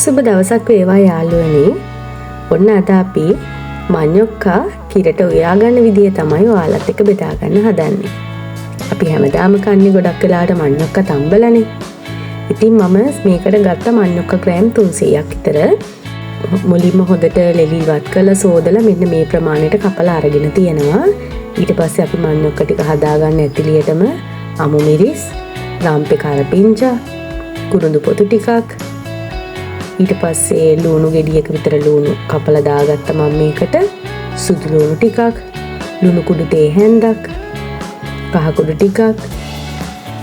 සුබ දවසක් වේවා යාළුවනේ. ඔන්න අද අපි මඤ්ඤොක්කා කිරට උයා ගන්න විදිය තමයි ඔයාලත් එක්ක බෙදා ගන්න හදන්නේ. අපි හැමදාම කන්නේ ගොඩක් වෙලාවට මඤ්ඤොක්කා තම්බලනේ. ඉතින් මම මේකට ගත්ත මඤ්ඤොක්කා ග්‍රෑම් 300ක් විතර මුලින්ම හොඳට ලෙලිවත් කරලා සෝදලා මෙන්න මේ ප්‍රමාණයට කපලා අරගෙන තියෙනවා. ඊට පස්සේ අපි මඤ්ඤොක්කා ටික හදා ගන්න ඇතිලියටම අමු මිරිස්, රාම්පේ කරපිංචා, කුරුඳු පොතු ටිකක්, ඊට පස්සේ ලුණු ගෙඩියක විතර ලුණු කපලා දාගත්ත මම මේකට, සුදු ලුණු ටිකක්, ලුණු කුඩු තේ හැන්දක්, කහ කුඩු ටිකක්,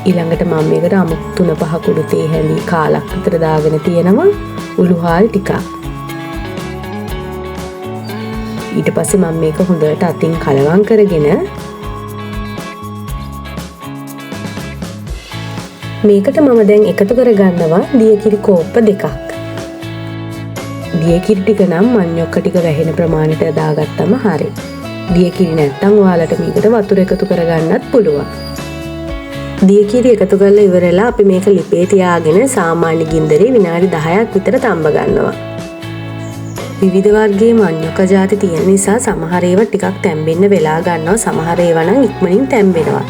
ඊළඟට මම මේකට අමු 3-5 කුඩු තේ හැඳි කාලක් විතර දාගෙන තියෙනවා, උළුහාල් ටිකක්. ඊට පස්සේ මම මේක හොඳට අතින් කලවම් කරගෙන මේකට මම දැන් එකතු කරගන්නවා දියකිරි කෝප්ප 2ක්. දියකිරි ටික නම් මඤ්ඤොක්කා ටික වැහෙන ප්‍රමාණයට දාගත්තම හරි. දියකිරි නැත්තම් ඔයාලට මේකට වතුර එකතු කරගන්නත් පුළුවන්. දියකිරි එකතු කරලා ඉවරලා අපි මේක ලිපේ තියාගෙන සාමාන්‍ය ගින්දරේ විනාඩි 10ක් විතර තම්බ ගන්නවා. විවිධ වර්ගයේ මඤ්ඤොක්කා ಜಾති තියෙන නිසා සමහර ඒවා ටිකක් තැම්බෙන්න වෙලා ගන්නවා, සමහර ඒවා නම් ඉක්මනින් තැම්බෙනවා.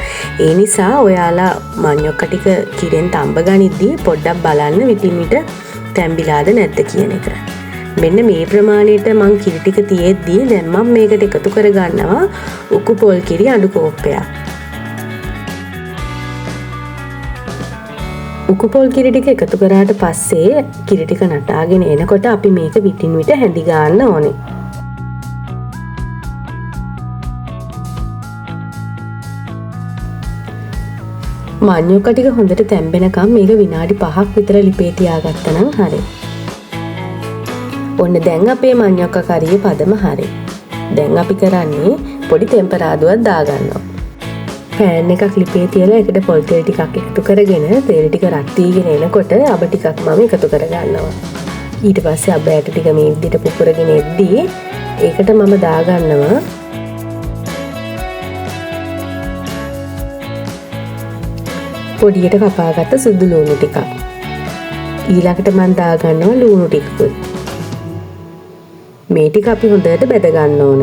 ඒ නිසා ඔයාලා මඤ්ඤොක්කා ටික කිරෙන් තම්බ ගනිද්දී පොඩ්ඩක් බලන්න විටින් විට තැම්බිලාද නැද්ද කියන එක. මෙන්න මේ ප්‍රමාණයට මං කිරි ටික තියෙද්දී දැන් මම මේකට එකතු කර ගන්නවා උකු පොල් කිරි අඩු කෝප්පයක්. උකු පොල් කිරි ටික එකතු කරාට පස්සේ කිරි ටික නටාගෙන එනකොට අපි මේක විටින් විට හැඳි ගන්න ඕනේ. මඤ්ඤොක්කා ටික හොඳට තැම්බෙනකම් මේක විනාඩි 5ක් විතර ලිපේ තියාගත්තා නම් හරි. ඔන්න දැන් අපේ මඤ්ඤොක්කා කරියේ පදම හරි. දැන් අපි කරන්නේ පොඩි ටෙම්පරාදුවක් දාගන්නවා. පෑන් එකක් ලිපේ තියලා ඒකට පොල් තෙල් ටිකක් එකතු කරගෙන තෙල් ටික රත් වීගෙන එනකොට අබ ටිකක් මම එකතු කරගන්නවා. ඊට පස්සේ අබ ඇට ටික මේ විදිහට පුපුරගෙන එද්දී ඒකට මම දාගන්නවා පොඩියට කපාගත්ත සුදු ලුණු ටිකක්. ඊළඟට මම දාගන්නවා ලුණු ටිකකුත්. මේ ටික අපි හොඳට බෙද ගන්න ඕන.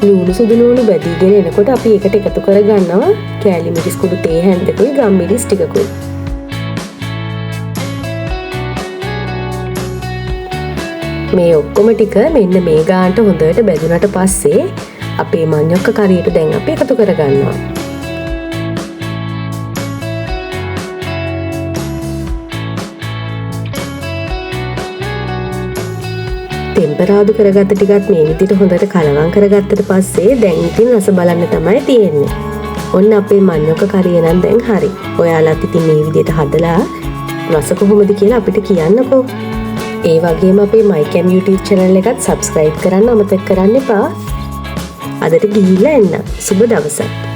ලුණු සුදු ලුණු බැදීගෙන එනකොට අපි ඒකට එකතු කරගන්නවා කෑලි මිරිස් කුඩු තේ හැන්දකුයි ගම් මිරිස් ටිකකුයි. මේ ඔක්කොම ටික මෙන්න මේ ගානට හොඳට බැදුනට පස්සේ අපේ මඤ්ඤොක්කා කරියට දැන් අපි එකතු කරගන්නවා. ටෙම්පරාදු කරගත්ත ටිකත් මේ විදිහට හොඳට කලවම් කරගත්තට පස්සේ දැන් ඉතින් රස බලන්න තමයි තියෙන්නේ. ඔන්න අපේ මඤ්ඤොක්කා කරිය නම් දැන් හරි. ඔයාලත් ඉතින් මේ විදිහට හදලා රස කොහොමද කියලා අපිට කියන්නකෝ. ඒ වගේම අපේ MyCam YouTube channel එකත් subscribe කරන්න අමතක කරන්න එපා. අදට ගිහිල්ලා එන්න. සුබ දවසක්.